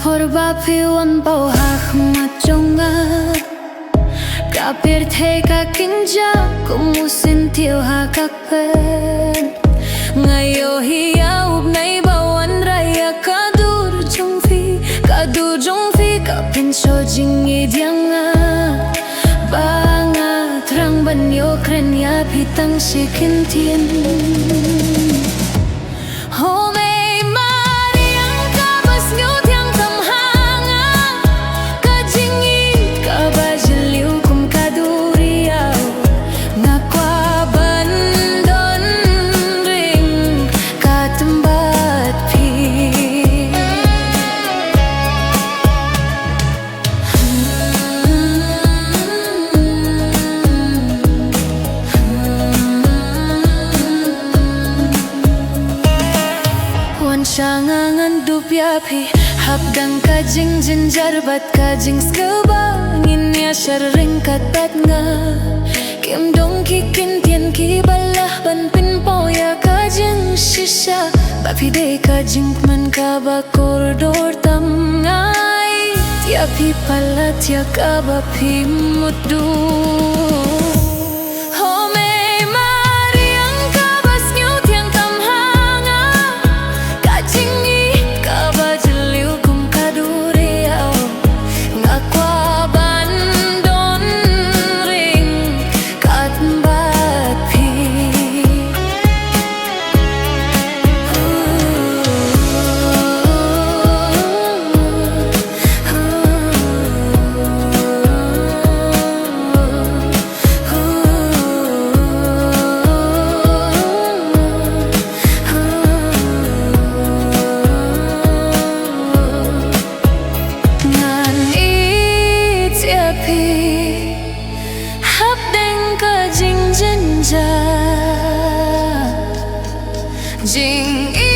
Horbapiwan bau hachmajonga Kapir theka kinja kumusin tiu hakapen Ngayo hiya ubnai bawan raya kadur jongfi kapin sojingi dianga Banga terang banyo kren ya pitang sikintien Shangangan dupyapi Habdang kajing jinjar bat kajing skabangin ya sharing katat nga Kim dong kikin tian ki balah ban pin po ya kajing shisha Bapi de kajing man ka ba koridor tam ngai Tiapi pala tia ka bapi mudu Jing